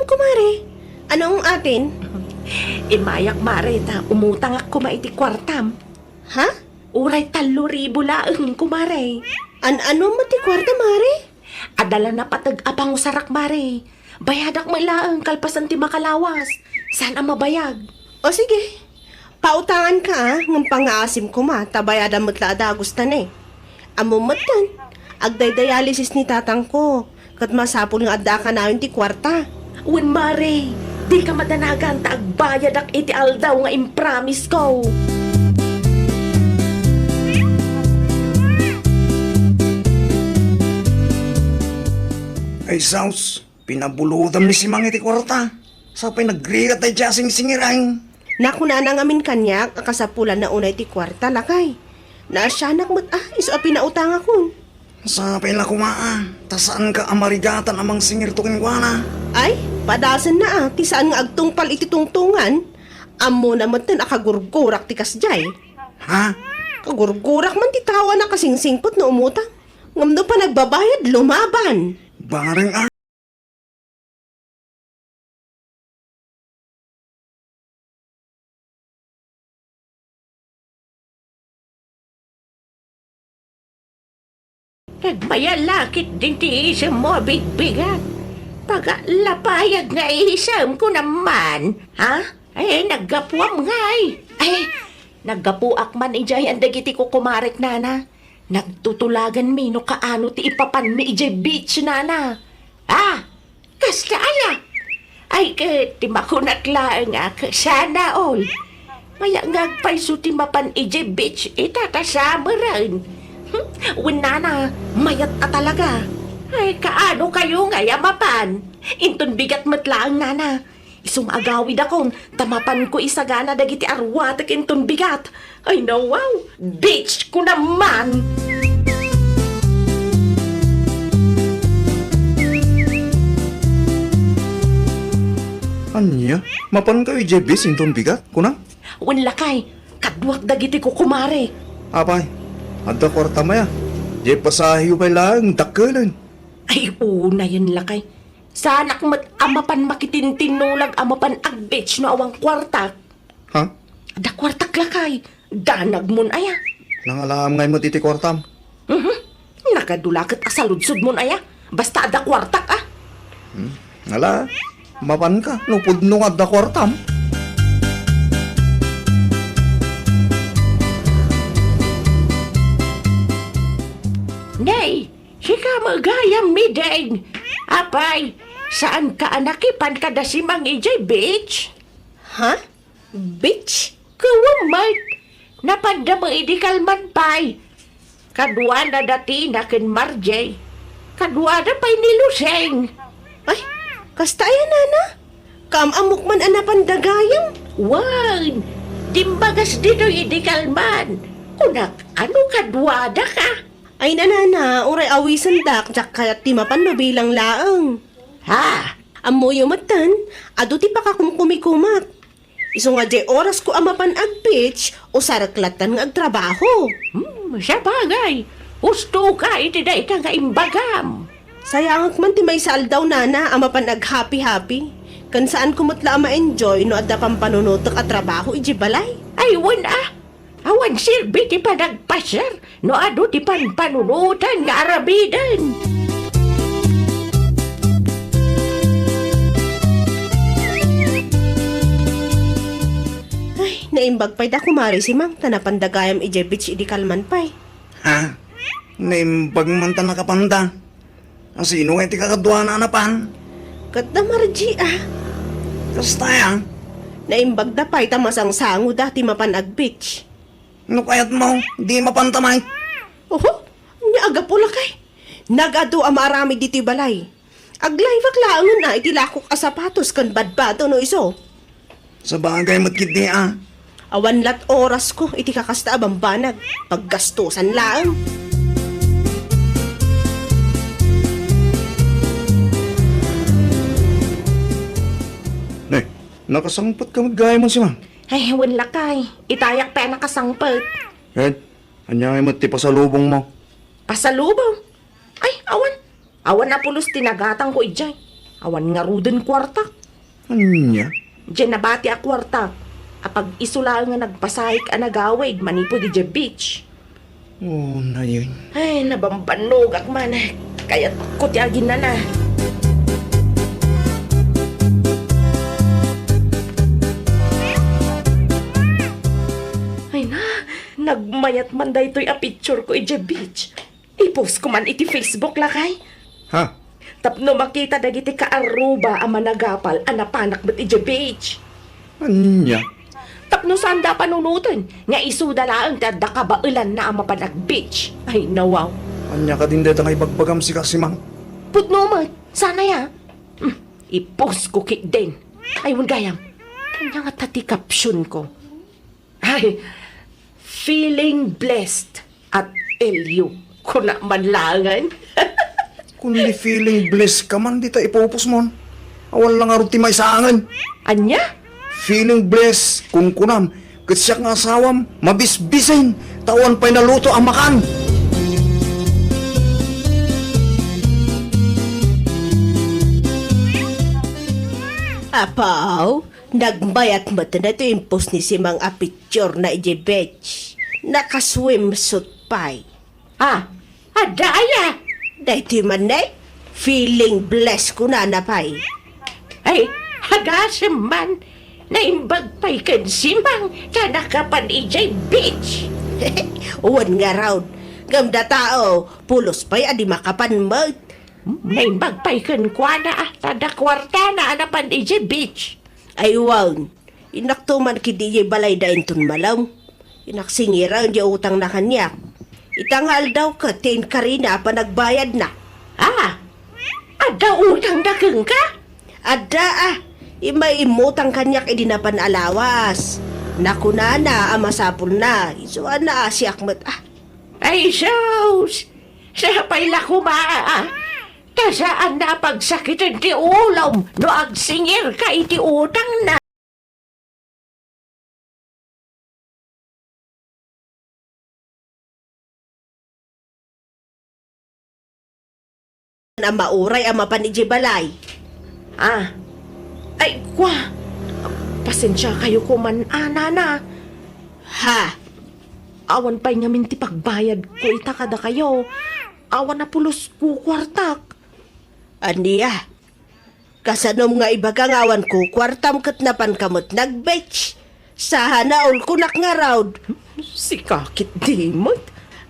Kumare, anong atin? Imayak marita, umutang ako maiti kwartam. Ha? Uray 3,000 laeng kumare. Ano mo ti kwarta, Mare? Adala na patag-apang usarak mare. Bayadak mo laeng kalpasan ti makalawas. Sana mabayag. O sige, pautangan ka ng pang-aasim ko ma, tabayadan mo't laada gustan eh. Amumatan, agday-dialysis ni tatang ko, kat masapol nga adda ka na ti kwarta. Wen mare, di ka madanagan ta agbayadak iti aldaw nga impromise ko. Ay, Saus, pinabulutan ni si Mang iti kwarta. Sa pinagrigat ay jasing singirain. Naku na nang amin kanyak, akasapulan na unay ti kwarta lakay. Naasyanak mo't iso a pinautang akon. Sa pinakumaa, tasaan ka amarigatan amang singir to kinkwana. Ay, padasan na ti saan nga agtungpal iti tungtungan. Amo na mo't akagurgurak ti kasjay. Ha? Kagurgurak man ti tawa na kasingsingpot na umutang. Ngamno pa nagbabayad, lumaban. Barang ah. Nagmayalakit din ti isam mo bigbigat. Pagalapayag nga isam ko naman. Ha? Ay, naggapuam nga ay. Ay, naggapuak man ijay ang dagiti ko kumarek nana. Nagtutulagan mi no kaano ti ipapan mi ijay beach nana. Ah, kasta ala. Ay, ti makunat laeng sana all. Maya ngagpaiso ti mapan ijay beach itatasama rin. Nana, mayat ka talaga. Ay, kaano kayo nga yamapan? Inton bigat matlaang nana. Isong agawid akong tamapan ko isagana dagiti arwatek inton bigat. Ay, no, wow, bitch ko naman. Anya? Mapan kayo JB sinton bigat? Kuna? Lakay, kadwak dagiti ko kumare. Apay, adda kwarta maya. Jay pasahiyo pa lang, dakkelan. Ay, una yan lakay. Sana kung amapan makitintinulag amapan ag bitch no awang kwarta. Ha? Da kwartak lakay. Danag mon aya. Nangalam ngay mo titi kwartam. Nakadulakit asaludsod mon aya. Basta da kwartak ah. Ngala, mapan ka, nupod nung adda kwartam. Nay, sika magayam mideng. Apay, saan ka anakipan kada si Mang EJ Beach? Ha? Bitch? Kawamat, napanda mo idikalman pay. Kadwa na dati na kin Marjay. Kadwa na pa'y niluseng. Ay, kasta yan, nana. Kamamok man anapan dagayam. Wan, dimbagas dito idikalman. Kunak, ano kadwada ka? Ay, nanana, uray awisan dak, jak kayat timapan no bilang laang. Ha? Amoy umatan, ado ti pakakumkumikumat. Iso nga di oras ko amapan ag pitch o saraklatan nga agtrabaho. Siya bagay. Gusto ka iti da ita nga imbagam. Sayangak man ti may saldaw nana amapan ag happy-happy. Kan saan kumutla ma-enjoy no adda pang panunutok at trabaho iji balay. Ay, wan ah. Awan silbi ti panagpasyar. No ado ti panunutan nga arabidan. Ay, naimbag pa'y da kumari si Mang tanapandagayam iji bitch idi kalman pa'y. Ha? Naimbag man ta nakapanda. Sino nga iti kakadwa na anapan? Kat na marji Kasta yan. Naimbag da pa'y tamasang sango dati mapan ag bitch. Ano kayat mo? Di mapantamay. Oho, niaga pula kay. Nagado amarami dito balay. Aglayvak laangon na itilakok asapatos kan badbato no iso. Sa bagay matkit di ah. Awan lat oras ko iti kakasta abambanag. Paggastusan laang. Nay, nakasangpat ka magaya mo si Mang. Ay, wan lakay. Itayak pa nakasangpet. Ed, anyay mo ti pasalubong mo. Pasalubong. Ay, awan. Awan na pulos tinagatang ko ijay. Awan nga ruden kwarta. Anya? Diyan nabati a kwarta. Apag isula nga nagpasahik a nagawid, manipo di dyan beach. Oh, na yun. Ay, nabambanog ak man. Kaya kutyagin na. Ay na, nagmayat man da ito'y a picture ko ije beach. I-post ko man iti Facebook lakay. Ha? Tapno makita dagiti ka-aruba a managapal a napanak met ije beach. Anya? Tapno sanda panunutin, nga isudalaan tada kabailan na ang mapanag beach. Ay, nawaw. Anya ka din dito nga ibagbagam si Kasimang. Putno mo, sana ya. I-post ko kik din. Ay, gayam. Kanya nga tati caption ko. Ay, feeling blessed at LU. Kuna manlangan. Kung di feeling blessed ka man, di ta ipupos mo. Awal lang nga ruti may saangan. Anya? Feeling blessed kung kunam. Katsyak nga asawam, mabisbisin. Tawan pa'y naluto ang makan. Apaw, nagbayat mo na ito yung post ni Simang a picture na ije beach. Naka-swimsuit pa'y. Ah, adaya. Dahito man na feeling blessed ko na pa'y. Ay, hagasem man. Naimbag pa'y kansimang ka nakapan ijay beach. Uwan nga raw. Gamda tao, pulos pa'y adi makapan mo. Naimbag pa'y kankwana tada kwarta na anapan ijay beach. Ay wow, inaktuman kidi balay da intun malaw. Inaksingira ang utang na kanyak. Itangal daw ka, ten ka rin na pa nagbayad na. Ah, ada utang na kang ka? Ada imay imutang kanyak idinapan alawas. Nakunana, amasapul na. Isuan na si Akmat. Ay, sus! Sa pala kumaa. Tasaan na pagsakitan ti ulom no agsingir ka iti utang na. Na mauray ang mapanidji balay. Ah, ay, kwa. Pasensya kayo ko man, nana. Ha? Awan pa'y ngamin ti pagbayad ko itakada kayo. Awan na pulos ko kwartak. Aniya? Kasanom nga ibagang awan ko, kwartam kat napan kamot nag-beach. Sa hanaol kunak nga raw. Si kakit di mo't.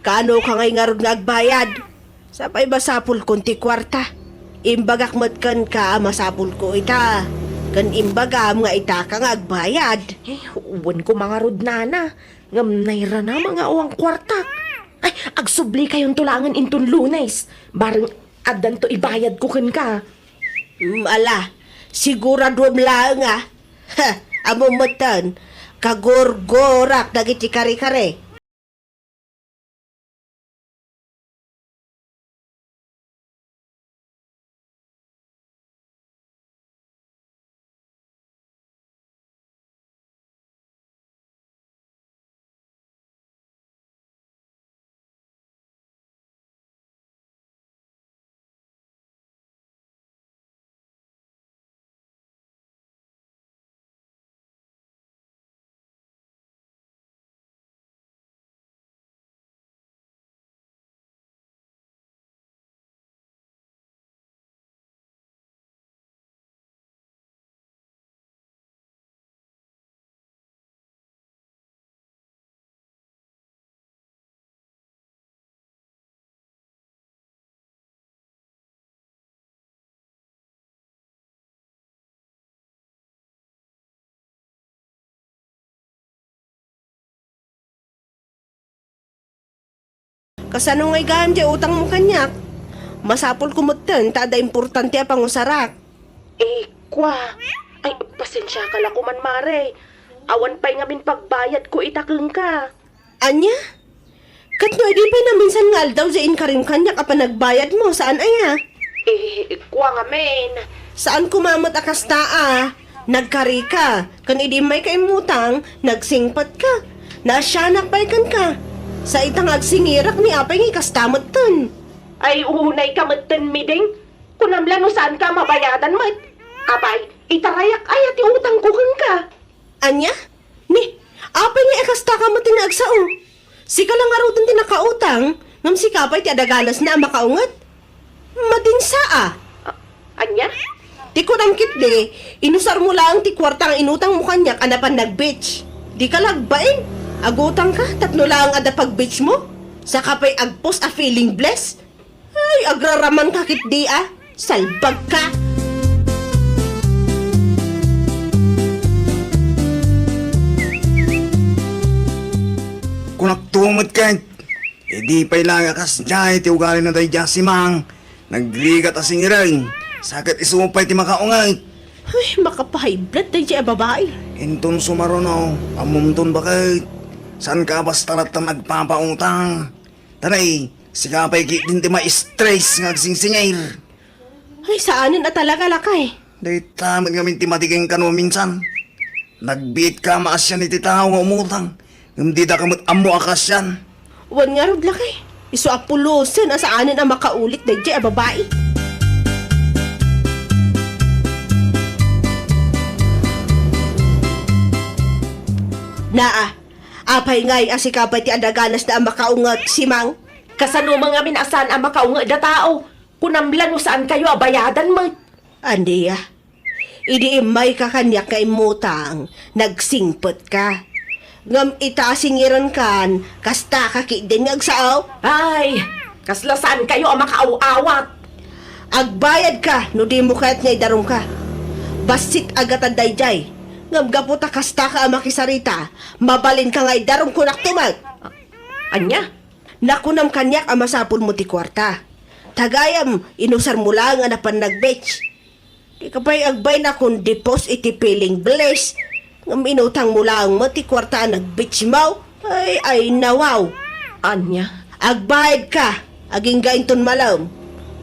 Kano ka ngay nga ron nagbayad? Sapay masapul kunti kwarta. Imbagak mat kan ka masapul ko ita. Kan imbagam nga ita ka nga agbayad. Eh, uwan ko mga rod nana. Ngam naira na mga uwang kwartak. Ay, agsubli kayong tulangan intun Lunes. Barang adan to ibayad ko kan ka. Ala, sigurado lang nga. Ha, amumatan. Kagorgorak dagiti kare-kare. Kasano ngay ganja utang mo kanyak? Masapol kumutan, tada importante apang usarak. Eh, kwa. Ay, pasensya ka lang kuman mare. Awan pa'y ngamin pagbayad ko itakeng ka. Anya? Katno, di pa na minsan nga daw sa inkarim kanyak apa nagbayad mo, saan aya? Eh, kwa nga men. Saan kumamot akas taa? Nagkari ka, kan idi may kaimutang, nagsingpat ka. Nasyanak pa'y ka. Sa itang agsingirak ni apay ng kastamot ton. Ay, unay kamatan miding. Kunamla no saan ka mabayadan mo. mat. Abay, itarayak ay at utang ko ka. Anya? Ni, apay nga ekasta ka mo tinagsao. Sika lang araw din tinakautang, ngam si kapay ti adagalas na ang makaungat. Madinsa ah. Anya? Ti ko nang kitli, inusar mo lang ti kwartang inutang mo kanyak anapan nag-beach. Di ka lagbain. Agutang ka, tatlo lang ada pag-beach mo. Sa kapay agpos a feeling blessed. Ay, agraraman ka kitdi ah. Salbag ka. Kung nagtumot ka, di pa'y lang akas dyan, ti ugali na tayo dyan si Mang. Nagligat a singiray, sakit isupay ti makaungay. Ay, makapahiblad tayo siya babae. Inton sumarono, pamumton ba kay? Saan ka basta rata nagpapautang? Tanay, si kapay kitin ti ma-stress ngagsingsingir. Ay, saanin na talaga lakay. Day tamat ngamin ti matiging kano minsan. Nagbiit ka maasyan iti tao nga umutang. Hindi da kamot amo akasyan. Wan nga rod lakay. Iso apulosin asaanin ang makaulit tayo siya babae. Naa, apay ngay asikapay ti adaganas na ang makaungat si Mang. Kasano mga minasan ang makaunga da tao? Kunamlan mo saan kayo abayadan mo? Andiya, idi imay ka kanyak kay mutang, nagsingpot ka. Ngam itasingiran kan, kasta ka din ngagsaaw. Ay, kaslasaan kayo ang makauawat. Agbayad ka, no di mo kaya't ngay darong ka. Basit agatan dayjay. Ngam gaputa kasta ka ang makisarita, mabalin ka ngay darong kunak tumag. Anya? Nakunam kanyak ang masapul mo ti kwarta. Tagayam, inusar mo lang ang napan nag-beach. Di ka pa'y agbay na kung depos iti piling bless. Ngam inutang mo lang mo ti kwarta nag-beach mo. Ay nawaw. Anya? Agbayad ka, aging gainton malam.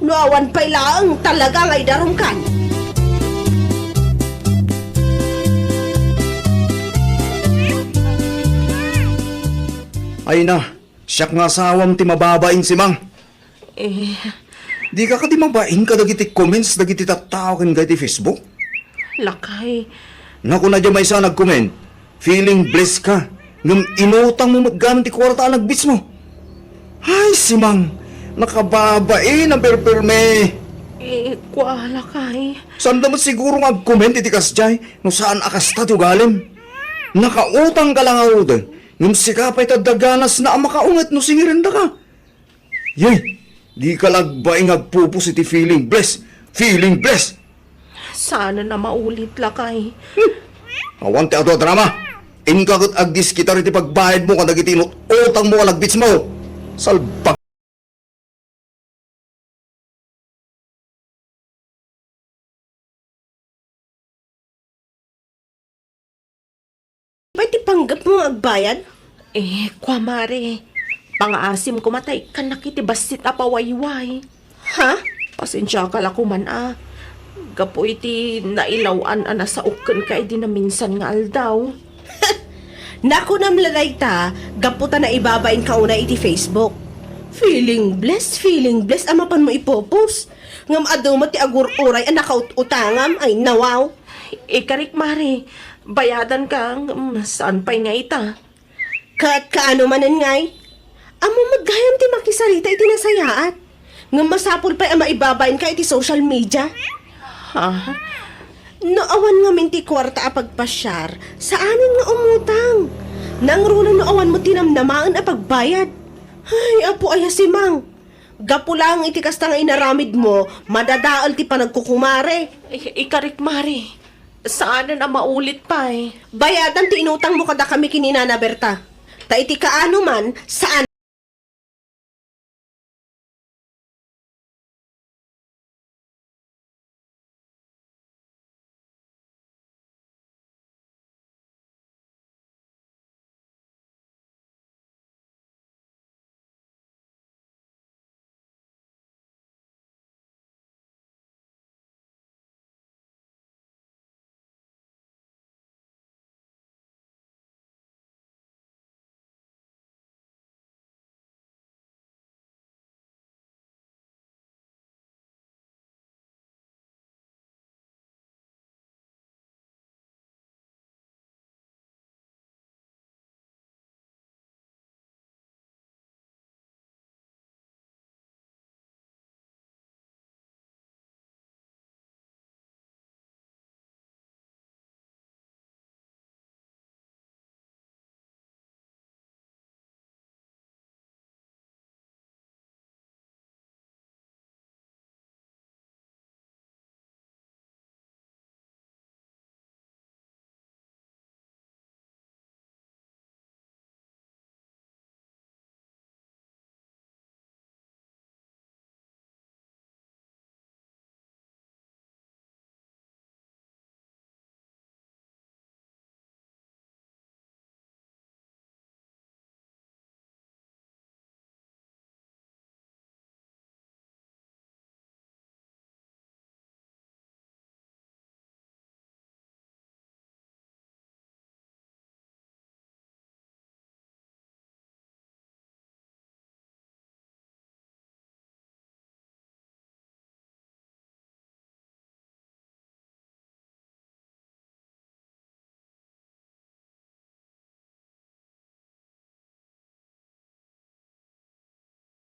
Nuawan pa'y lang talaga ngay darong kan. Ay na, siyak nga sawam ti mababain si Mang. Eh, Di ka di mabain ka dagiti comments dagiti tattao kan ti Facebook? lakay. Naku na dyan may isa nag-comment. Feeling blessed ka. Nung inutang mo maggamit ti kwarta ang nagbits mo. Ay, si Mang. Nakababain ang perperme. Kwa lakay. Saan naman siguro nga comment iti kasjay no saan akasta ti ugalim? Nakautang ka lang ako doon. Nung sikapay tadaganas na ang makaungat no singirinda ka. Yay! Di ka lagbaing agpupos iti feeling blessed. Feeling blessed! Sana na maulit lakay. Awan ti ato drama. Inkakot agdis kita rin pagbayad mo kada gitinot utang mo alagbits mo. Salbak. Ba't ipanggap mo agbayad? Kwa mare. Pangaasim ko matay ka nakitibasit apawayway. Ha? Pasensya ka lakuman Gapo iti nailawan sa uken ka di na minsan nga aldaw. Naku namlalay ta, gaputa na ibabain ka una iti Facebook. Feeling blessed, amapan mo ipopos. Ngam ado mo ti agur-uray ang nakaututangam, ay nawaw. Karik mare, bayadan ka, saan pa'y nga ita? Kat kaano manan ngay? Amo maggayam ti makisarita iti nasayaat. Ngam masapul pa'y ang maibabain ka iti social media. Ha? Naawan nga minti kwarta a pagpasyar, saanin nga umutang. Nangrunan naawan mo tinamnamaan a pagbayad. Ay, apo aya si Mang. Gapu lang iti kasta nga inaramid mo, madadaal ti panagkukumare. Karik mare, saan na maulit pa Bayadan ti inutang mo kada kami kininana Berta. Ta iti kaano man, saan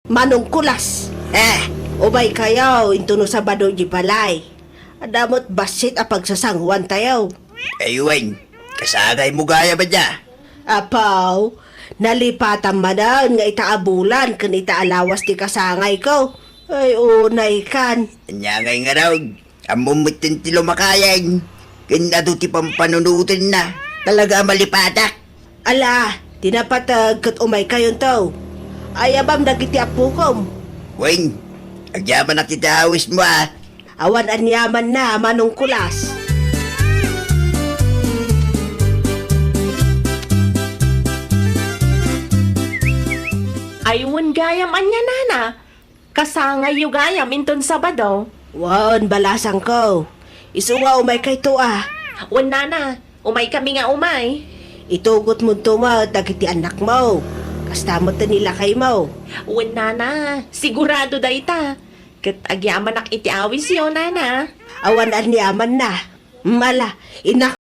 Manong kulas. Ubay kayaw, into no Sabado di balay. Adamot basit a pagsasangwan tayaw. Ayun, kasagay mo gaya ba niya? Apaw, nalipatan manan nga itaabulan kan itaalawas di kasangay ko. Ay, unay kan. Anyangay nga raw, ang mumutin ti lumakayang. Kinado ti pampanunutin na. Talaga malipatak. Ala, tinapatag kat umay kayon to. Ayabam dagiti apukom. Wing, agyaman na kita awis mo ah. Awan anyaman na manong kulas. Ayun gayam anya nana. Kasangay yu gayam inton Sabado. Wan, balasang ko. Isunga umay kay to ah. Wan nana, umay kami nga umay. Itugot mo tuma dagiti anak mo. Kastamot na nila kay mo. Wan nana, sigurado da ita. Kat agyaman ak iti awis yo nana. Awan anyaman na. Mala, inak.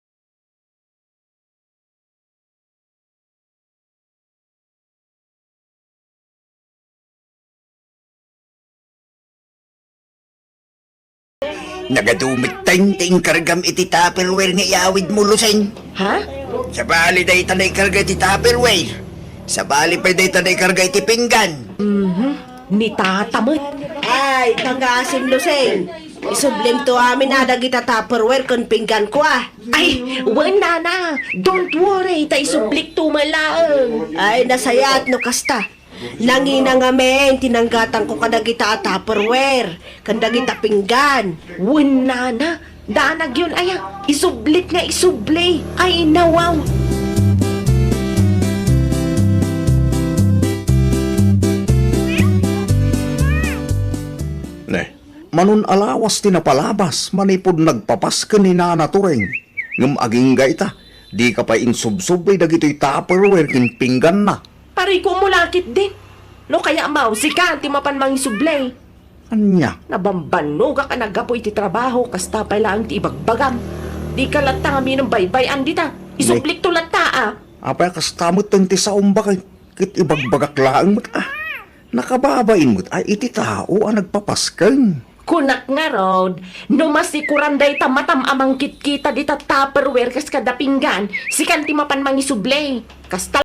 Nagadumit ting kargam iti Tupperware nga iawid mo luseng. Ha? Sa bali day tanay karga iti Tupperware. Sa bali pa day tanay karga iti pinggan. Ni tatamot. Ay, panggasim luseng. Isublim to amin na dagita Tupperware kung pinggan ko ah. Ay, wan nana. Don't worry, tay sublik tumalaan. Ay, nasayat no kasta. Nangina nga men, tinanggatan ko kadagita Tupperware. Kandagita pinggan. Wan nana. Danag yun aya. Isublit nga isubli. Ay, nawaw. Ne, manon alawas ti napalabas, manipod nagpapasken ni Nana Tureng. Ngam aging gaita, di ka pa insubsubay dagito'y Tupperware kin pinggan na. Pari ko mo lakit din. No kaya maw, si Kanti mapan mang isublay. Anya, Nabambano ka nagapoy ti trabaho, kasta pa lang ti ibagbagam. Di ka lata kami ng baybay andi ta. Isublik to lata ah. apay kastamot tang ti saumba kit ibagbagak laang mo't nakababain mo't ay iti tao ang nagpapasken. Kunak nga rod, no masikuran day tamatam amang kitkita di ta Tupperware kas kada pinggan, si Kanti mapan mang isublay. Kasta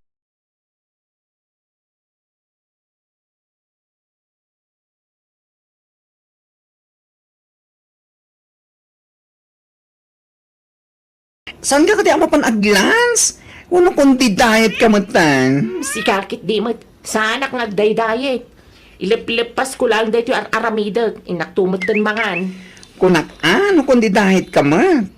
Saan ka kati amapan aglans? Uno kundi diet ka matang. si Kakit di mat, sa anak nagday-diet. Ilip-lipas ko lang dito ang aramidag, inaktumot din mangan. Kunak ano kundi diet ka mat?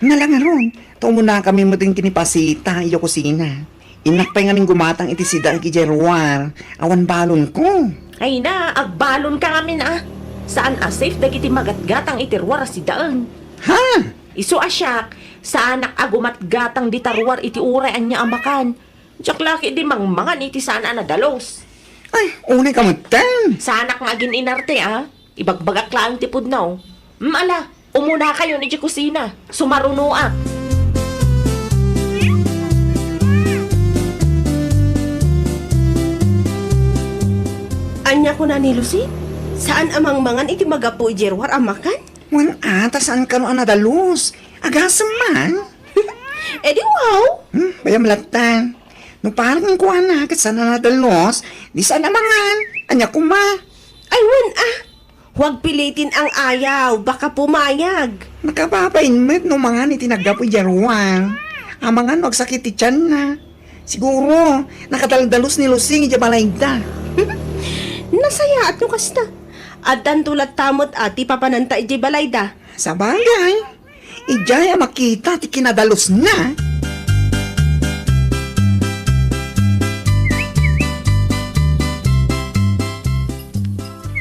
Nalang ron, tumo na kami mating kinipasita iyo kusina. Inak pa nga ning gumatang iti sida ki Jerwar. Awan balon ko. Ay na, agbalon ka kami na. Saan safe dagiti magatgatang itirwar si daan. Ha? Isu asyak, sa anak agumatgatang di tarwar iti uray anya amakan. Diyak laki di mangmangan iti sana na dalos. Ay, unay ka matang. Sa anak nga agin inarte ah, ibagbagak lang ti pudnaw. Ala, umuna kayo ni di kusina, sumaruno ah. Anya ko na ni Lucy? Saan amang mangan iti magapo Jerwar amakan? Wan ata saan ka no anadalos? Agasam man. Eh di wow! Bayam latan. No parang kuha na kat sana nadalos. Di sana mangan. Anya kuma. Ay wan ah! Huwag pilitin ang ayaw, baka pumayag. Nakababain met no mga ni tinagapoy jarwan. Amangan wag sakit ti tiyan na. Siguro, nakadaldalos ni Lusing ijabalayda. Nasaya at no kasta. Adan tulad tamot ati papananta iti balayda. Sa bagay, ijaya makita ti kinadalos na.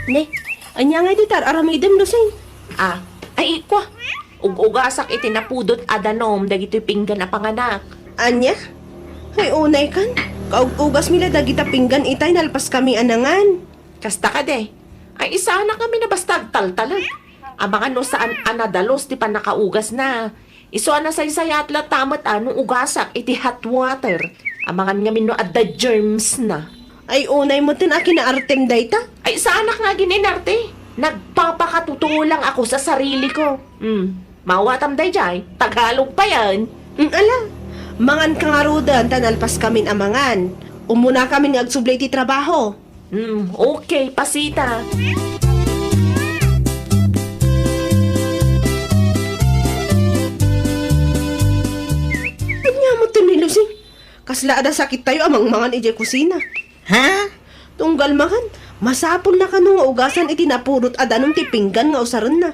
Ne, anya nga di tar aramidem Lusing. Ah, ay ikwa. Ug-ugasak iti napudot adanom dagiti pinggan na panganak. Anya? Ay unay kan. Kaug-ugas mila dagita pinggan itay nalpas kami anangan. Kasta ka de. Ay isa na kami na basta taltalag. Abangan no saan anadalos ti panakaugas na. Iso na saysayat la tamat anong ugasak iti hot water. Amangan nga no adda germs na. Ay unay mo tin akin na artem dayta. Ay, sa anak nga gininarte. Nagpapakatotoo lang ako sa sarili ko. Mawatam day jay. Tagalog pa yan. Ala, mangan ka nga rudan, tanalpas kamin amangan. Umuna kami nga agsublay ti trabaho. Okay, pasita. Anya mo tin ni Lucy? Kasla ada sakit tayo amang mangan ije kusina. Ha? Tunggal mangan, masapol na kanu nga ugasan iti napurot adanong ti pinggan nga usaron na.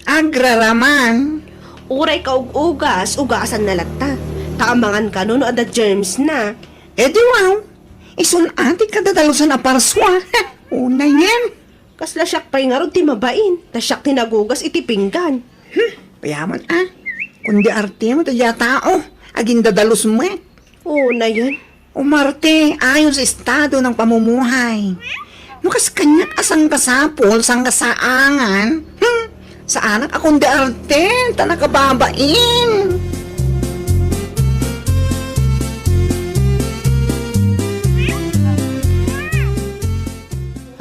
Agraraman. Uray ka ugas, ugasan na latta. Taamangan ka no ada germs na. Eh di wow. Isun ati kadadalusan na parswa. Una yan. Kasla siyak pa'y nga ron ti mabain. Ta siyak tinagugas iti pinggan. Payaman Kundi arte mo tayo tao. Aging dadalus mo eh. Na yan. Umarte, ayon sa estado ng pamumuhay. Nukas kanyak asang kasapol, sang kasaangan. Sa anak akong di arte, ta nakababain.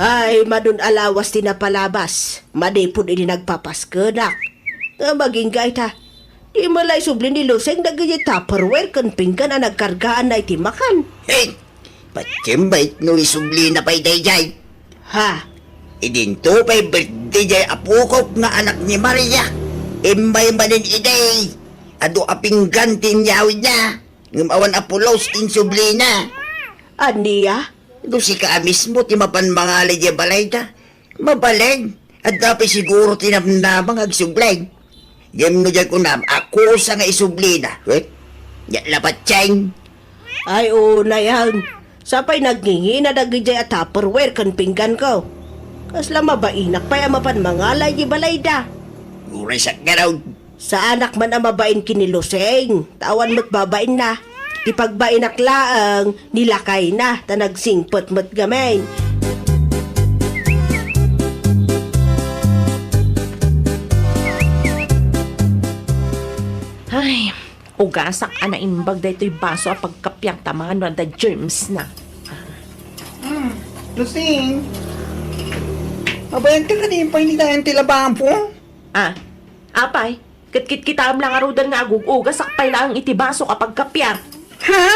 Ay, madun alawas ti napalabas. Madipod ini nagpapaskedak. Maging gay ta. Di malay sublin ni Luseng nagaya tupperware kan pinggan na nagkargaan na iti makan. Hey, patsimbait no isubli na pa'y dayjay. Ha? Idinto pa'y birthday jay apukop nga anak ni Maria. Imbay manin iday. Ado apinggan tinyawid na. Ngumawan apulos tin subli na. Aniya? Do si ka mismo ti mapan mangalay di balay ta. Mabalag. At dapat siguro tinamnamang agsublay. Yem no dyan ko nam, ako sa nga isubli na. Wait, yan lapat tiyang. Ay, na yan. Sapay nagngingi na nagijay at tupperware kan pinggan ko. Kasla mabainak pa mapan mangalay di balay da. Uray sa garaw. Sa anak man ang mabain kiniluseng. Tawan mo't babain na. Di pagbainak laang, nilakay na. Ta nagsingpot mo't gamay. Ay, ugasak ana imbag daytoy baso a pagkapyang tamaan no da germs na. Lusing, mabayag ka kanina pa hindi tayong tilabaan po. Apay, kit kitam lang arudan nga agugugas sakpay lang iti baso kapag kapyang. Ha?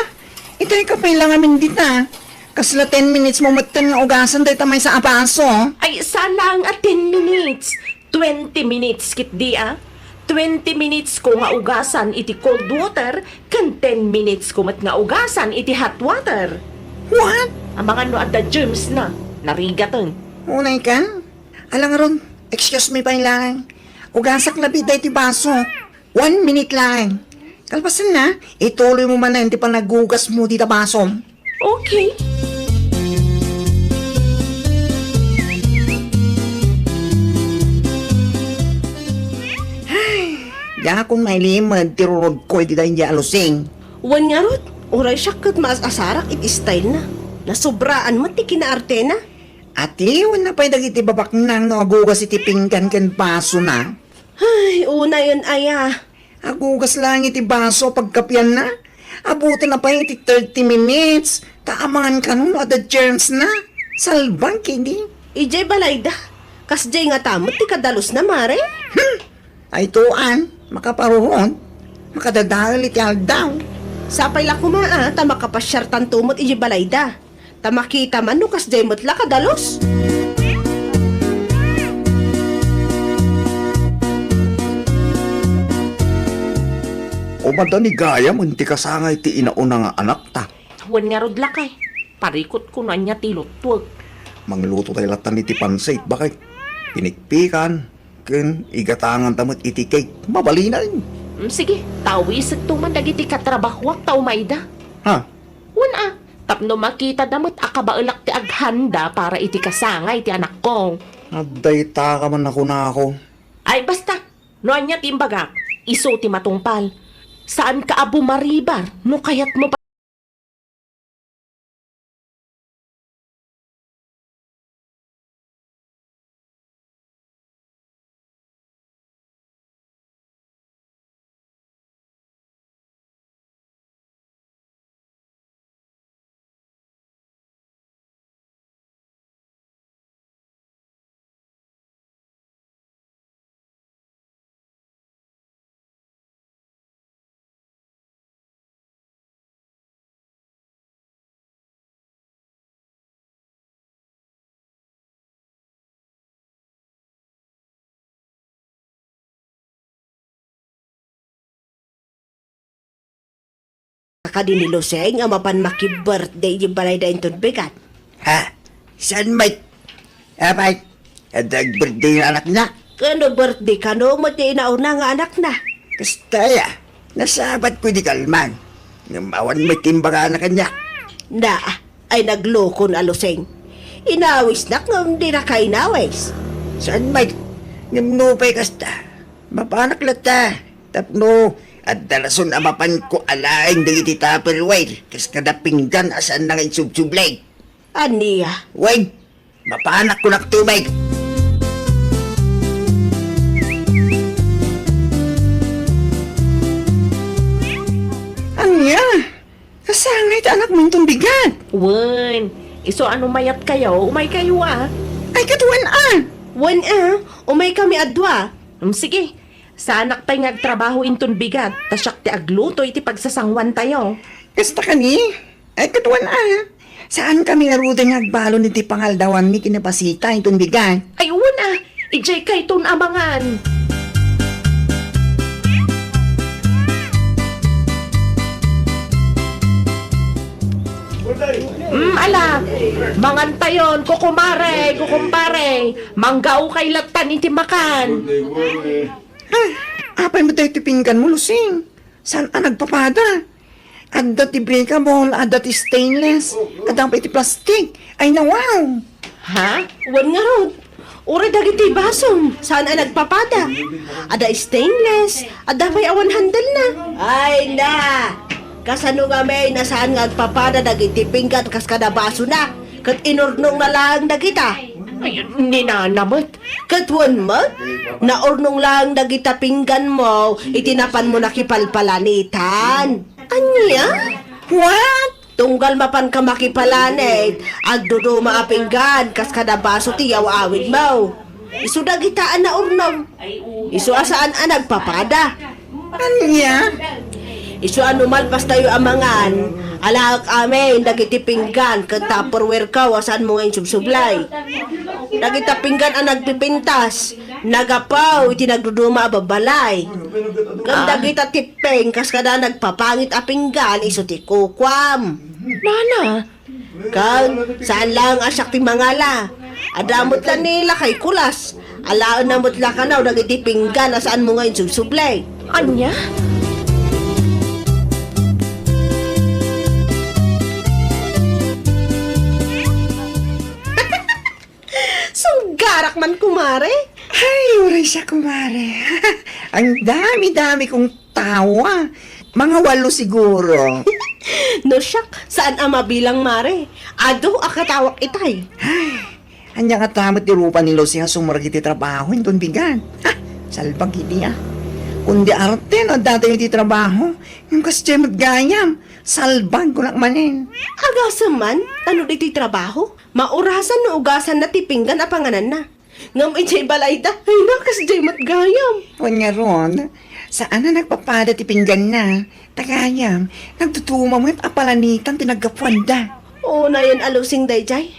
Ito'y kapay lang amin dita. Kasla 10 minutes mo matan nga ugasan dahil tamay sa abaso. Ay, sana ang 10 minutes. 20 minutes kit di 20 minutes ko nga ugasan iti cold water, kan 10 minutes ko mat nga ugasan iti hot water. What? Ang mga no adda germs na, narigatan. Unay ka? Alang ron, excuse me pa lang. Ugasak labi dahil ti baso. 1 minute lang. Kalpasan na, ituloy mo man na hindi pa nagugas mo dita baso. Okay. Ya kung may limad, tirurod ko di dahil di alusing. Wan nga rot, uray siya kat maas asarak it style na. Nasubraan mo ti kinaarte na. Ati, wala pa'y dagiti babak nang nagugas iti pinggan ken baso na. Ay, una yun aya. Agugas lang iti baso pagkapyan na. Abutan na pa iti 30 minutes. Taamangan ka nun, ada germs na. Salbang kini. Ijay balayda. Kasjay nga tamot ti kadalos na mare. Ay tuan, makaparuhon. Makadadahal iti aldaw. Sapay la kumaa, ta makapasyar tantumot ijay balayda. Ta makita man no kasjay mo't la kadalos. O madani gaya mo, hindi kasangay ti inauna nga anak ta. Wan nga rod lakay. Parikot ko na niya tilotwag. Mangluto tayo latan iti pansay, bakit? Pinikpikan, ken igatangan tamot iti cake, mabali na rin. Sige, tawisag tuman dagiti katrabahwak tao mayda. Ha? Wan tapno makita damot akabaelak ti aghanda para iti kasangay ti anak ko. Aday ta ka man ako na ako. Ay basta, no anya timbagak, iso ti matungpal. Saan ka abo maribar, no kayat mo ka din ni Luseng ang mapan maki-birthday yung balay da inton bigat. Ha? Saan may? Abay, at birthday ng anak na. Kano birthday ka no, mati inauna nga anak na. Kastaya, nasabat ko di kalman. Ngamawan may timbaga na kanya. Na, ay nagloko na Luseng. Inawis na kung di na ka inawis. Saan may? Ngamnupay kasta. Mapanak lata. Tapno, at dalason amapan ko alaing di iti tupperware. Kas kada pinggan asan na ngayon subsublay. Aniya, Wait, mapanak ko naktumay. Anya? Kasangay ta anak mo itong bigat. Wen, iso ano mayat kayo? Umay kayo ah. Ay katuan wan umay kami adwa. Sige, sa anak tayo ngagtrabaho inton bigat, tasyak ti agluto iti pagsasangwan tayo. Kasta kani? Ay katuan Saan kami narudan nagbalo ni ti pangaldawan mi kinapasita itong bigat? Ay, una, ijay kay ton amangan. Ala, mangan tayon, kukumpare, manggao kay latan iti makan. Apay mo tayo tipinggan mo, Lusing? Saan ang nagpapada? Adda ti breakable, adda ti stainless, adda pa iti plastic. Ay nawaw! Ha? Wan nga rod. Uri dagiti basom, saan ang nagpapada? Ada stainless, ada may awan handle na. Ay na! Kasano nga may nasaan nga nagpapada dagiti pinggan kas kada baso na. Kat inurnong na lang dagita. Ay, ninanamot. Kat wan mo, naurnong lang dagita pinggan mo, itinapan mo na kipalpalanitan. Anya? What? Tunggal mapan ka makipalanit, agdudo maapinggan, kas kada baso tiyaw awid mo. Isu dagitaan na urnong. Isu asaan ang nagpapada. Anya? Isu anumal pas tayo amangan, alaak amin, dagiti pinggan, kag tupperware ka, wasaan mo ngayon subsublay. Dagita pinggan ang nagpipintas, nagapaw, iti nagduduma babalay. Kag dagita tipeng, kas kada nagpapangit a pinggan, isu ti kukwam. Nana, Kag, saan lang asak ti mangala? Adamot lang nila kay kulas. Alaan na mutla ka na, dagiti pinggan, asaan mo ngayon subsublay. anya? Sunggarak man kumare. Ay, uray siya kumare. Ang dami-dami kong tawa. Mga 8 siguro. No siyak, saan ang mabilang mare? Ado, akatawak itay. Anya nga tamot ti rupa ni Lucy nga sumaragiti trabaho doon bigan. Ha, salbag hindi Kundi arte no dati yung ti trabaho. Yung kasi gayam. Salbag ko lang manin. Agasan man, ano diti trabaho? Maurasan no ugasan na tipinggan a panganan na. Ngam ijay balayda, ay nakas jay matgayam. Kanya ron, saan na nagpapada ti pinggan na? Tagayam, nagtutuma mo at apalanitan tinagapwanda. Oo na yan alusing dayjay.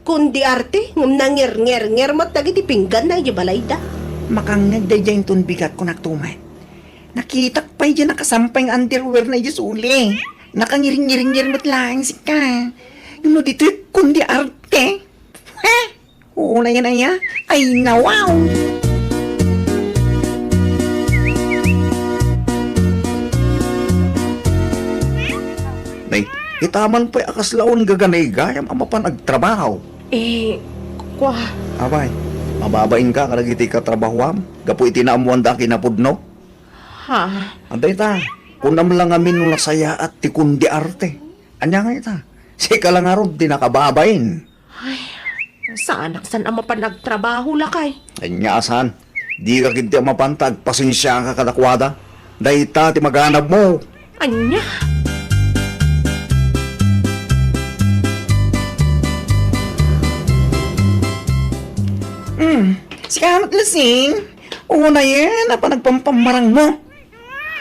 Kundi arte, ngam nangir-ngir-ngir mat dagiti pinggan na ijay balayda. Makang nagdayjay ton bigat ko nagtuman. Nakitak pa dyan nakasampay ang underwear na dyan uli. Nakangiring-ngiring mo't lang si ka. Yung no dito kundi arte. Ha? Oo na yan na yan. Ay nawaw. Nay, itaman pa'y akaslaon gaganay gayam ama pa nagtrabaho. Kwa, Abay, mababain ka kalagiti ka trabahoam. Gapu itinaamuan da kinapudno. ha? Anday ta, kunam lang amin nung nasaya at tikundi arte. Anya nga ita, si ka lang arod di nakababain. Sa anak san ama pa nagtrabaho lakay? Anya asan, di ka kinti mapantag, pasensya ka kadakwada. Dahita ti maghanap mo. Anya? Si Kamot Lasing. Oo na yan. Apa nagpampamarang mo.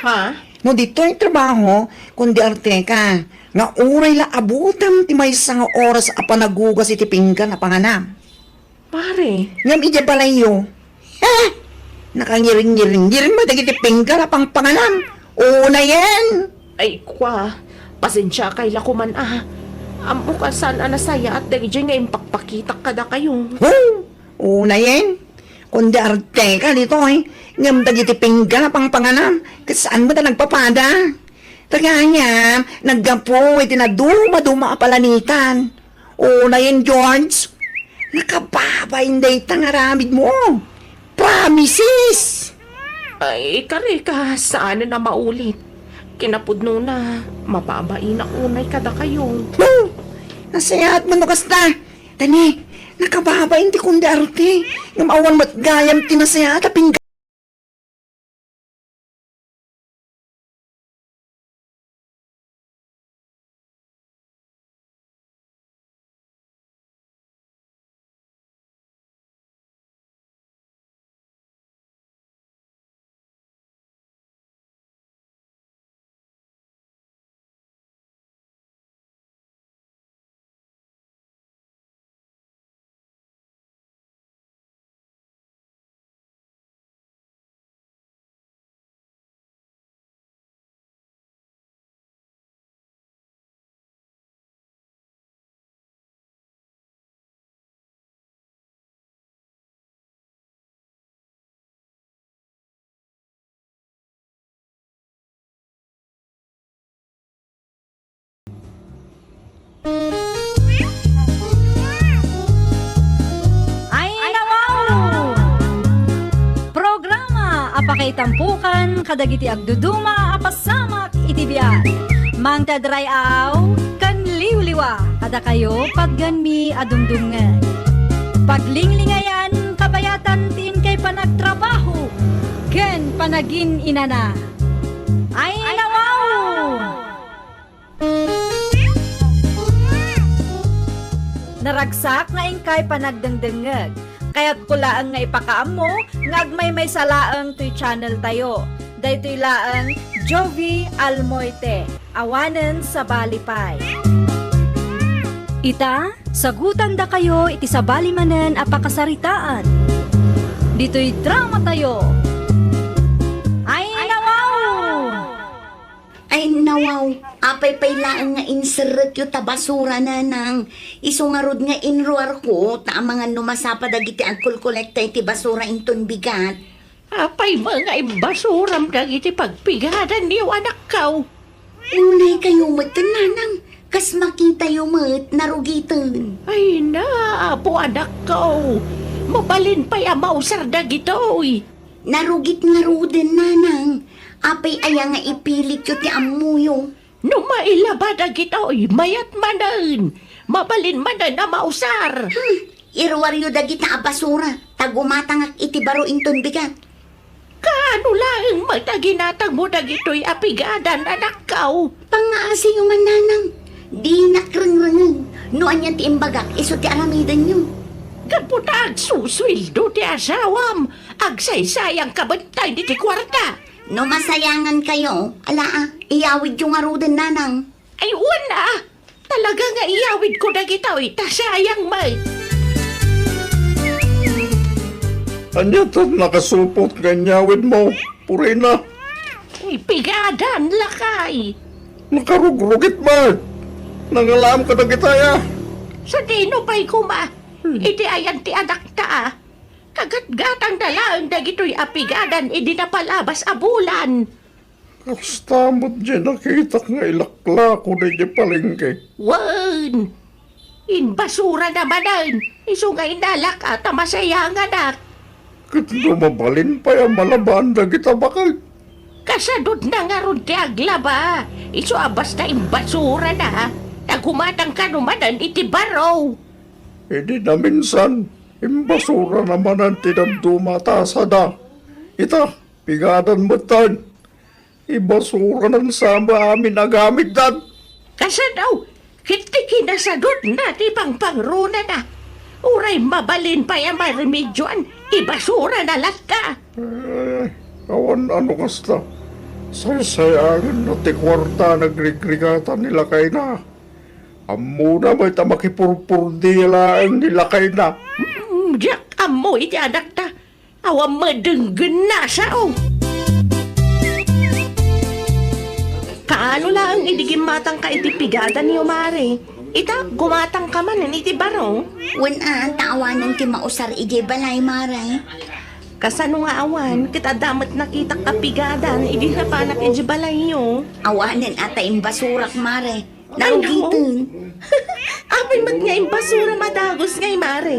Ha? No dito yung trabaho, kundi arte ka. Nga uray la abutam ti may nga oras apa nagugas iti pinggan na panganam. Pare, Ngam ija balayo. Ha? Nakangiring-ngiring mo dagiti pinggan na pang panganam. Oo na yan. ay kwa, Pasensya kay lakuman Amo ka saan anasaya at dagay nga impakpakitak ka da kayo. Una yan. Kundi arte ka dito ngam tagitiping ka na pang panganan. Kasaan mo ta nagpapada? Taganya, naggapo, itinaduma-duma apalanitan. Una yan, George. Nakababa hindi tangaramid mo. Promises! Ay, karika, saan na maulit? Kinapudno na, mababain na unay kada kayo. Nasayaat mo no kasta. Tani, nakababa hindi kundi arte. Ngam awan matgayam tinasayaat aping Ay nawaw! Programa apakay tampukan kadagiti agduduma apasamak itibiyat. Mang tadray aw kan liwliwa kada kayo pagganmi adumdungan. Paglinglingayan kabayatan tin kay panagtrabaho ken panagin inana. Ay nawaw! Naragsak nga ingkay panagdengdengeg. Kaya't kulaang nga ipakaam mo, ngagmay may salaang to'y channel tayo. Daytoy laang Jovi Almoite, awanen sa Balipay. Ita, sagutan da kayo iti sa balimanen apakasaritaan. Dito'y drama tayo. Ay nawaw! Ay nawaw, apay pailaan nga inserek yu tabasura na nang isungarod nga inruar ko ta mga numasapa dagiti alcohol kolekta iti basura inton bigat. Apay mga imbasuram dagiti pagpigadan niyo anak kaw. Unay kayo matananang, kas makita yu mat narugitan. Ay na, apo anak kaw. Mabalin pa'y amausar dagitoy. Narugit nga ruden nanang, apay aya nga ipilit yu ti amuyo. No mailaba dagitoy, mayat manan. Mabalin manan na mausar. Irwar yu dagita a basura, tagumatangak iti baro inton bigat. Kaano lang magtaginatang mo dagitoy apigadan anak kaw. Pangaasi yu man nanang, di nakrengrengen, no anya ti imbagak iso ti aramidan yu. Kaputag suswildo ti asawam. Agsaysayang kabantay di ti kwarta. No masayangan kayo, ala iyawid yung arudan nanang. Ay wala. Talaga nga iyawid ko dagitoy, tasayang may. Anya tot nakasupot kanyawid mo. Purina. Ipigadan lakay. Nakarugrugit ba? Nangalam ka na kitaya. Sa dino pa'y kuma. Iti ayan ti anak ta. Kagat-gatang dalaan dagitoy apigadan idi na palabas a bulan. Kastamot dyan nakita nga ilakla ko na dyan palengke. Wan! Inbasura namanan. Iso nga inalak at masayang anak. Kat lumabalin pa yung malaban na kita bakal. Kasadod na nga ron ti aglaba. Iso abas na imbasura na. Nagumatang kanumanan iti baraw. Hindi na minsan, imbasura naman ang tinagdumatasa na. Ita, pigadan mo tan. Ibasura ng sama amin na gamit dan. Kasadaw, kiti kinasadod na ti pangpangruna na. Uray mabalin pa yung maremedyoan, ibasura na latta. Awan ano kasta. Saysayangan na ti kwarta nagrigrigatan nila kay na. Amuna may tamakipurpur nila ang nilakay na. Diyak amoy ti anak ta. Awang madenggen na sao. Kaano lang Hindi gimatang ka iti pigada niyo, Mare. Ita, gumatang ka man, iti baro. Wen tawanan ti mausar ije balay, Mare. Kasano nga awan, kita damat nakita kapigadan, idi na pa iti balay niyo. Awanan ata yung basurak, Mare. Narugitin. Apay mat nga yung basura madagos ngay, Mare.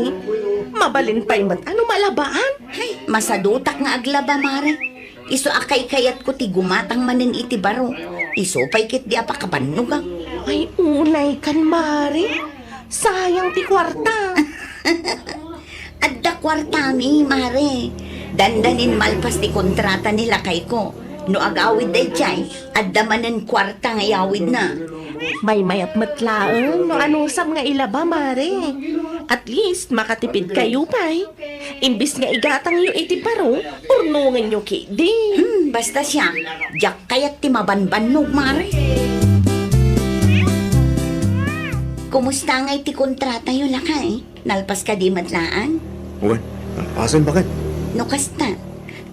Mabalin pa yung mat, ano malabaan? Ay, masadutak nga aglaba, Mare. Iso akay kayat ko ti gumatang manin iti baro. Iso pay kit di apakabanog ah. Ay, unay kan, Mare. Sayang ti kwarta. Adda kwartami, Mare. Dandanin malpas ti kontrata nila kay ko. No agawid day chay, adda manen kwarta nga yawid na. May mayat matlaang, no anusam nga ilaba, Mare. At least, makatipid kayo pa'y. Imbis nga igatang yu iti paro, urnungan nyo kidi. Basta siya, jak kayat ti mabanbanog, Mare. Kumusta nga iti kontrata yun lakay? Nalpas ka di matlaan? Uy, asan bakit? No kasta,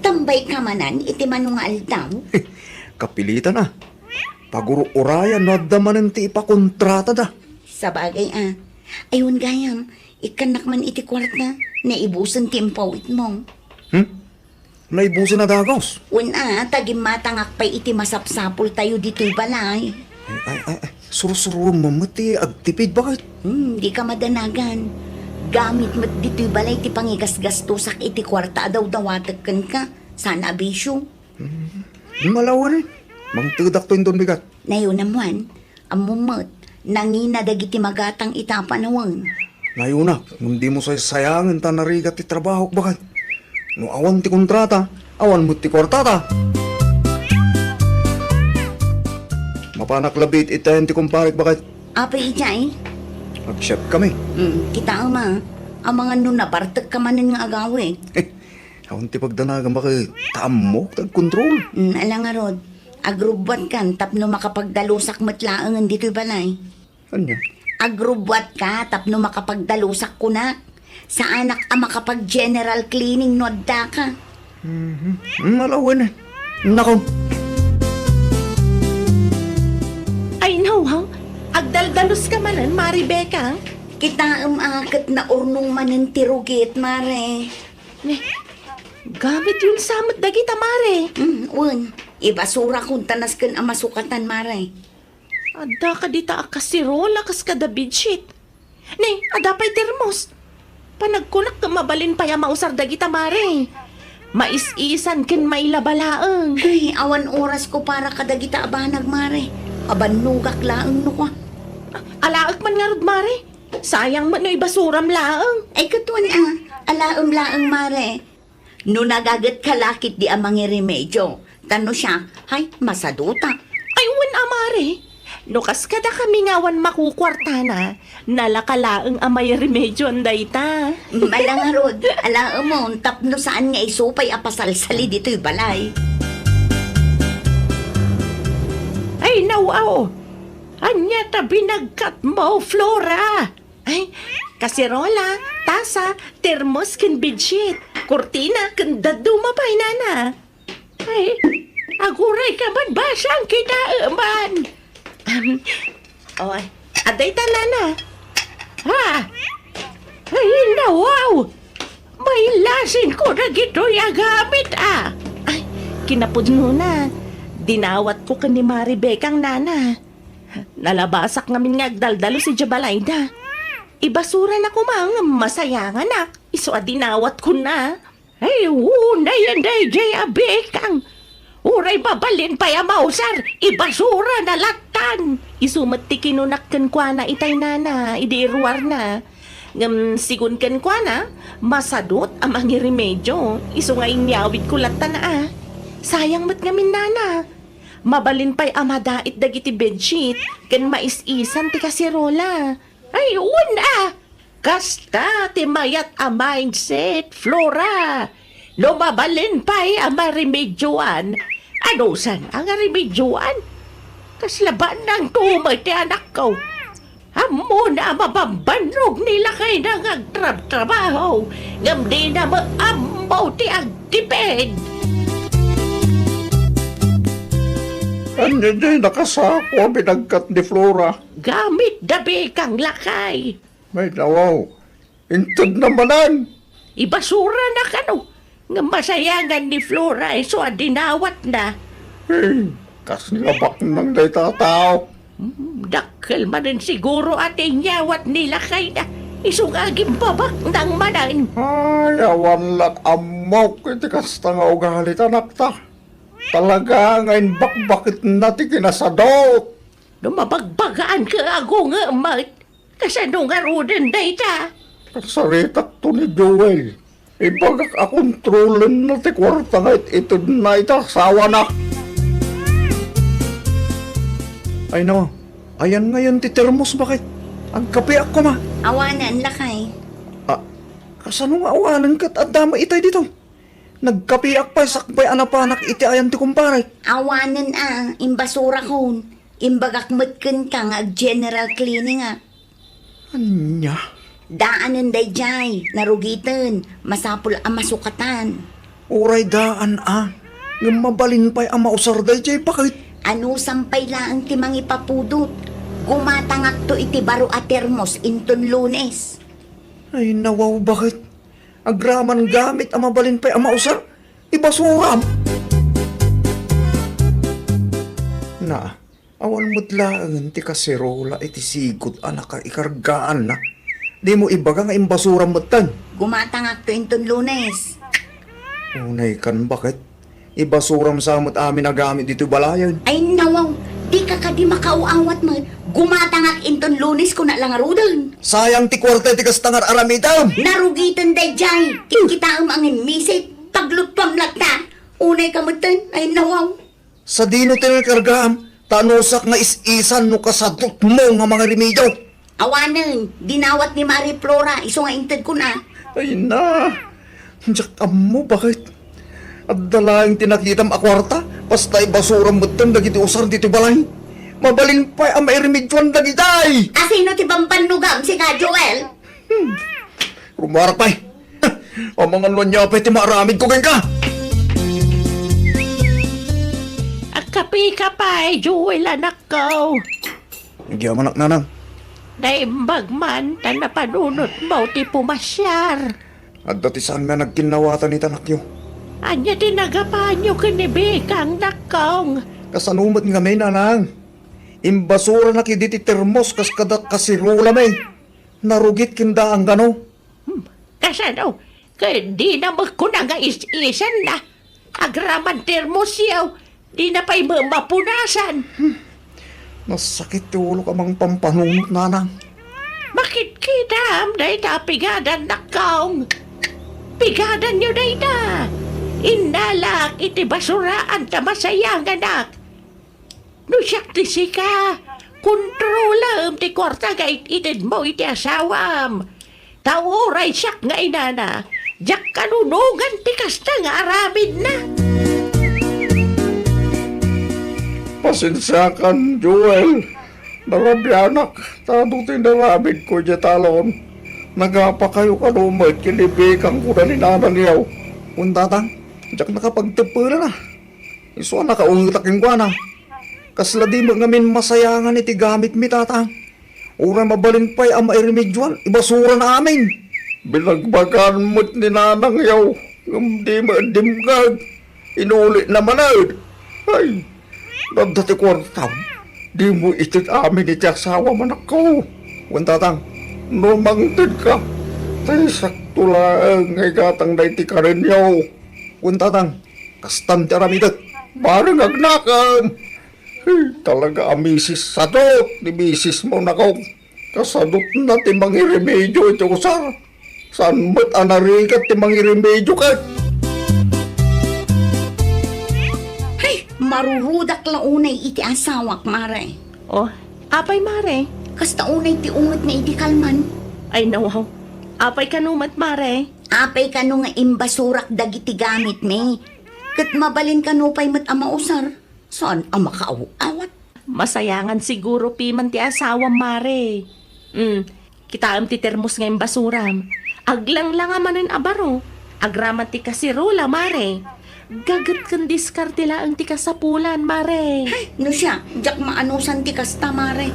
tambay ka manan iti manungal daw. Kapilitan na. Paguro-urayan no adamanan ti ipakontrata da. Sa bagay ayun gayam, ikanak man iti kwarta, naibusan ti empawit mo. Naibusin na dagos. Una, tagim matangak pa'y iti masapsapol tayo dito'y balay. Ay, suru-sururong mamati, agtipid bakit? Di ka madanagan. Gamit mo't dito'y balay ti pangigas-gastusak iti kwarta daw dawatagkan ka. Sana abisyo. Malawan eh. Mangtudak to yung doon bigat. Nayo naman, amumot, nangina dagiti magatang itapanawan. Nayuna, hindi mo sayangin ta narigat ti trabaho bakit? No awan ti kontrata, awan mo ti kwartata. Mapanak labit itayan ti kumparik bakit? Apay ijay? Nag-chef kami. Kita ama, ang mga nunabartag ka manin nga agawin. Awan ti pagdanagan bakit taam tag-control. Alang nga rod, agrubwat kan tapno makapagdalusak matlaangan dito'y balay. Kanya? Agrubwat ka tapno makapagdalusak kunak. Sa anak ang makapag-general cleaning nodda ka. Malawan eh. Nako. Ay, nawaw. Agdaldalos ka manan, Maribeka. Kita akat na urnong manin tirugit, Mare. Gamit yun samot dagita, Mare. Un, ibasura kung tanas kan ang masukatan, Mare. Ada ka dita akasirola kas kada bedsheet. Nay, ada pa'y termos. Panagkulak ka mabalin pa ya mausar dagita, Mare. Mais-isan kin may labalaang. Ay, awan oras ko para kadagita abanag, Mare. Abanugak laang no ko. Alaak man nga rod, Mare. Sayang man no ibasuram laang. Ay, katuan alaam laang, Mare. No nagagat kalakit di amang remedyo. Tano siya, hay, masaduta. Ay, Mare. Nukas kada kami ngawan makukwarta na, nalakalaang amay remedyo ang dayta. Malangarod, alaam mo, tapno saan nga isupay apasalsali dito'y balay. Ay, nawaw. Anya ta binagkat mo, Flora. Ay, kasirola, tasa, termos kin bedsheet, kurtina kin dadumapay nana. Ay, aguray ka man basang kinaaman. Oy, aday talana. Ha? Ay, nawaw. May lasin ko na gito'y agamit Ay, kinapudno na. Dinawat ko ka ni Maribekang nana. Nalabasak ngamin nga agdaldalo si Jabalayda. Ibasura na ko mga masayangan na. Iso dinawat ko na. Ay, unay yan day jay abekang. Uray babalin pa mausar, ibasura na latan. Isumat ti kinunakkan kwa na itay nana, idiruar na. Sigun kan kwa na, masadot amang remedyo. Iso nga inyawid ko latan na Sayang mat ngamin nana. Mabalin pa'y amadait dagiti bedsheet, kan mais-isan ti kasirola. Ay, una! Kasta ti mayat a mindset, Flora. Lumabalin pa'y ama remedyoan. Ano san ang remedyoan? Kaslaban ng tumay ti anak ko. Amo na mabambanog nila kay nang agtrab-trabaho. Ngam di na maamaw ti agtipid. Anya jay nakasako binagkat ni Flora. Gamit dabi kang lakay. May nawaw. Intod namanan. Ibasura na kano. Nga masayangan ni Flora iso dinawat na. Hey, kaslabak ng day tatao. Dakkel man rin siguro ating nyawat nila kay na. Isong aging babak ng manan. Ay, awan lat amok. Iti kasta nga ugalit anak ta. Talaga ngayon bakbakit natin kinasadot. Lumabagbagaan ka ako nga mat. Kasano nga roden day ta. Kasaritak to ni Joel. Ibagak akontrolin na ti kwarta nga ito na itasawa na. Ay no, ayan ngayon ti termos bakit? Ang kape ako ma. Awanan lakay. Ah, kasano nga awanan kat at dama itay dito? Nagkapiak pa sakbay anapanak iti ayan ti kumpare. Awanan imbasura kon. Imbagak matken ka nga general cleaning Anya? Daanan day jay, narugitan, masapul ang masukatan. Uray daan Yung mabalin pa'y ang mausar day jay bakit? Ano sampay lang timang ipapudot. Gumatangak to iti baro a termos inton Lunes. Ay nawaw bakit? Agraman gamit ang mabalin pa'y ang mausar? Ibasuram! Na, awan mo't lang ti kaserola iti sigod anak ka ikargaan na. Di mo ibaga nga imbasuram mo't tan. Gumatangak to inton Lunes. Unay kan bakit? Ibasuram sa mo't amin na gamit dito balayan. Ay nawaw, di ka di makauawat man. Gumatangak inton Lunes ko na lang arudan. Sayang ti kwarta ti kastangar aramitam! Narugitan day jay, kikita angin misit. Paglutpam lakta, unay kamutan, ay nawaw. Sa dino tinakargaam, tanusak nga is-isan no kasadot mo nga mga remedyo. Awanan, dinawat ni Marie Flora, iso nga intad ko na. Ay na, diyak mo bakit? At dalaing tinakitam akwarta, basta ibasuram mo tan dagiti usar dito balay. Mabalin pa ang may remedyoan dagitay! Asino ti bambanugam si ka Joel? Rumarap pa'y. O mga lunya pa'y ti maramid ko ka! Agkapi ka pa Joel anak ko. Nagyam anak nanang. Naimbag man, ta napanunot mo ti pumasyar. At dati saan nga nagkinawatan ni tanak nyo? Anya tinagapan nyo kinibikang nakong. Kasanumat nga may nanang. Imbasura na kiditi termos kas kadak kasirula may. Narugit kinda ang gano. Kasano? Kaya di na magkuna nga is-isan na. Agraman termos yaw. Di na pa'y mapunasan. Nasakit ti ulo ka mang pampanunot nanang. Bakit kita day ta pigadan nakong? Pigadan nyo day na. Inalak iti basuraan ta masayang anak. No siyak ti sika. Kontrolam ti kwarta ga itid mo iti asawam. Taworay siyak nga inana. Diyak kanunungan ti kasta nga aramid na. Pasensya kan, Joel. Narabyanak. Tado tinarabid ko dya talon. Nagapa kayo kalumad, kinibikang ko na ni nanang yaw. Untatang, diyak nakapagtapura na. Iso nakaungitakin ko na. Kasla di mo ngamin masayangan iti gamit mi tatang. Ura mabalin pa'y ang mairemedyoan, ibasura na amin. Binagbagan mo't ni nanang yaw. Di maadimgag. Inulit na manad. Ay, nagdati kwartam. Di mo itit amin iti asawa manak ko. Wantatang, numangtid ka. Tay sakto lang ngay gatang na iti karin yaw. Wantatang, kastan ti aramidat. Barang agnakan. Ay, talaga ang misis sadot ni misis mo nakaw. Kasadot na timang iremedyo ito usar. Saan mo't anarikat timang iremedyo ka? Ay, marurudak la unay iti asawak, Mare. Oh, apay mare. Kasta unay ti unget nga iti kalman. Ay nawaw. Apay kanumat mare. Apay ka no nga imbasurak dagiti gamit me. Kat mabalin ka no pa'y mat ama usar. Saan ang makauawat? Masayangan siguro piman ti asawa mare. Kita ti termos ngayon basuram. Aglang lang amanin abaro. Agraman ti kasirula mare. gagat kan diskarte laang ti kasapulan, mare. No siya, jak maanusan ti kasta, mare.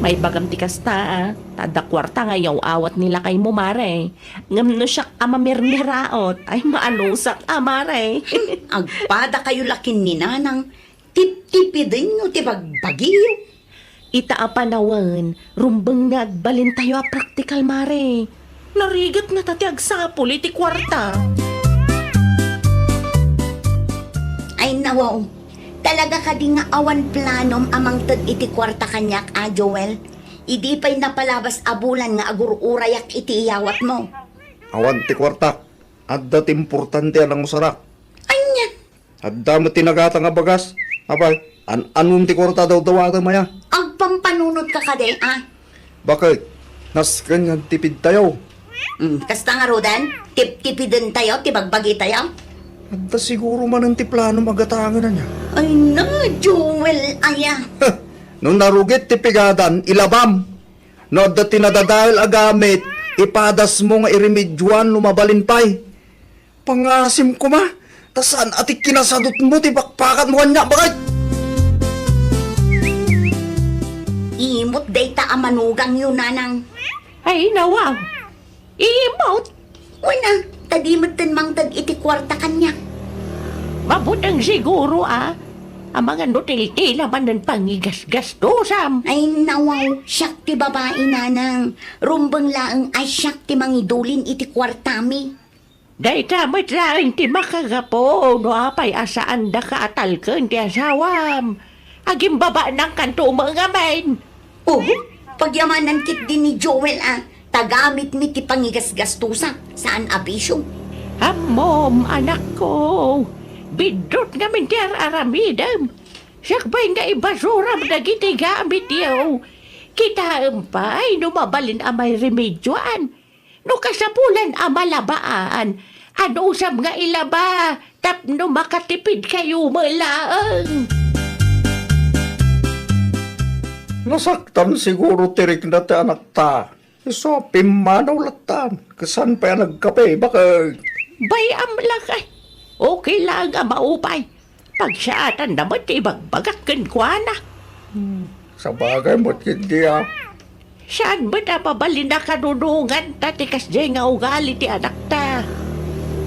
May bagam ti kasta, tada kwarta nga yaw awat nila kay mo, mare. Ngam no siya amamirmiraot, ay maanusak, mare. Agpada kayo lakin ni nanang, tip-tipidin no ti bagbagiyo. Ita apanawan, rumbang nagbalin tayo a practical, mare. Narigat na tati agsapul iti kwarta. Ay nawaw, talaga ka di nga awan planom amang tad iti kwarta kanyak, Joel. Idi pa'y napalabas abulan nga agururayak iti iyawat mo. Awan ti kwarta. Adda ti importante anang musarak. Anya, Adda mo tinagata nga bagas. Abay, anong ti kwarta daw dawata maya? agpampanunod ka kade, Bakit? Nas ganyan tipid tayo. Kasta nga rodan, tip-tipidin tayo, tibagbagi tayo. Adda siguro man ang ti plano magatangan na niya. Ay na, Joel, aya. Nung narugit ti pigadan, ilabam. No adda tinadadahil agamit, ipadas mo nga irimedjuan lumabalin pay. Pangasim ko ma, tasan ati kinasadot mo ti bakpakat mo kanya, bakit? Imot data amanugang yun, nanang. Ay, nawaw. Imot. Una, tadimatan mang tag iti kwarta kanyak. Mabutang siguro, Ang mga nutil-til naman ng pangigas-gastusam. Ay nawaw, siyak ti babae, nanang. Rumbang laang ay siyak ti mangidulin iti kwartami. Day tamit lang ti makagapo, no apay asaan da ka atalken ti asawam. Aging baba ng kanto mga men. Pagyamanan kit din ni Joel, tagamit mi ti pangigas-gastusa. Saan abisyo? Amom, anak ko. Bidot namin ti aramidam. Sakbay nga ibasuram na giti gamit yaw. Kita empay, numabalin amay remedyoan. No kasapulan amalabaan. Ano usam nga ilaba, tapno makatipid kayo malaang. Nasaktan siguro tirik na ti anak ta. So, pimanaw latan. Kasan pa yan nagkape, bakit? Bayam lang ay. Okay lang ang maupay. Pagsyatan naman ibagbagak kenkwana. Sa bagay mo't hindi Saan ba na pabalin na kanunungan tatikas dyan nga ugali ti anak ta?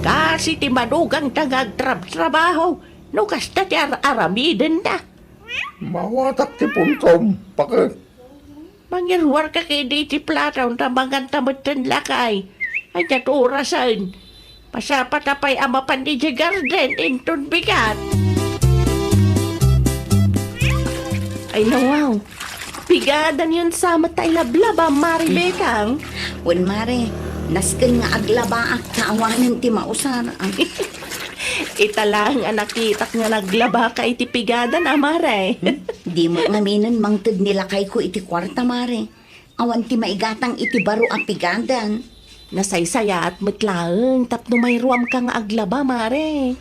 Kasi ti manugang tangag-trabaho. No kasta ti aramiden na. Mawatak ti puntom, bakit? Mangirwar ka kay di ti plataw na mga tamutan lakay. Ay naturasan. Pasapatapay amapan di di garden inton bigat. Ay nawaw. Bigadan yun sa matay lablaba, Mari Bekang. Wen mare, nasken nga aglaba ak kaawanan ti mausar. Ita lang ang nakitak nga naglaba ka iti pigadan, Mare. Di mo ngaminan mangted nila kay ko iti kwarta, mare. Awan ti maigatang iti baro ang pigadan. Nasaysaya at matlaang tapno may ruam kang aglaba, Mare.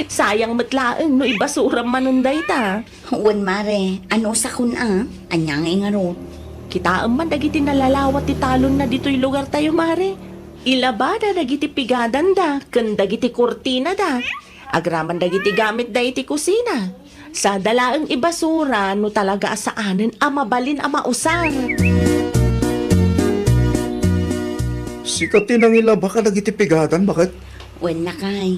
Sayang matlaang no ibasuram manunday ta. Wen mare, ano sa kun anyang nga ro. Kita man dagiti nalalawat ti talon na dito'y lugar tayo, Mare. Ilabada dagiti pigadan da, ken dagiti kurtina da. Agraman dagiti gamit da iti kusina. Sa dalaang ibasura no talaga asaanen amabalin amausar. Sikatin ang ilaba ka dagiti pigadan, bakit? Wen na kay.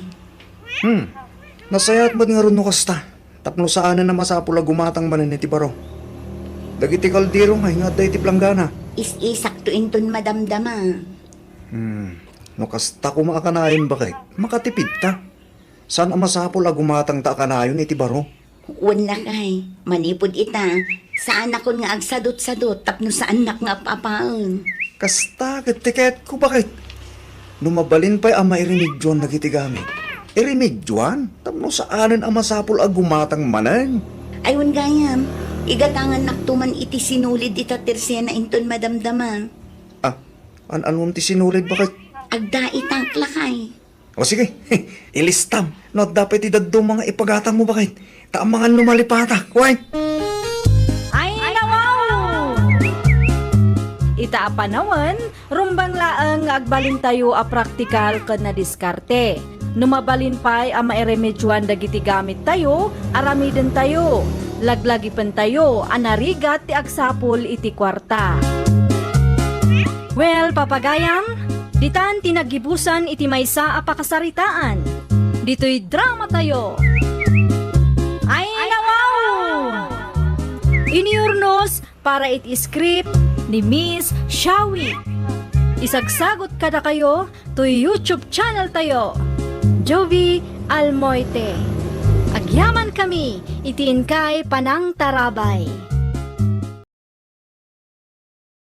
Nasayat ba't nga rin no kasta? Tapno saanan na masapula gumatang manan iti baro. Dagiti kaldiro nga nga da iti planggana. Is-isak to inton madamdama. No kasta kumakanayon bakit? Makatipid ta. Saan ang masapula gumatang ta kanayon iti baro? Wen na kay. Manipod ita. Saan ako nga agsadot-sadot tapno saan nak nga papaon. Kasta tiket ko bakit? Numabalin pa'y ama irimidjuan nagitigamit. Irimidjuan? Tapno saanan ang masapul ag gumatang manan. Ayun gayam. Igatangan naktuman iti sinulid ita tersena inton madamdama. Anong ti sinulid bakit? Agda itang klakay. O sige, ilistam. No, dapat idaddo mga ipagatang mo bakit? Taamangan lumalipata. Why? Ay, nawaw! Ita apanawan, rumbang laang agbalin tayo a praktikal kad na diskarte. Numabalin pa'y ang mairemedyoan dagiti gamit tayo, aramiden tayo. Laglagipan tayo, anarigat ti agsapol iti kwarta. Well, papagayam, ditan tinagibusan iti maysa a pakasaritaan. Dito'y drama tayo. Ay, nawaw! Iniurnos para iti script ni Miss Shawi. Isagsagot kada kayo to YouTube channel tayo. Jovi Almoite. Agyaman kami, itiin kay Panang Tarabay.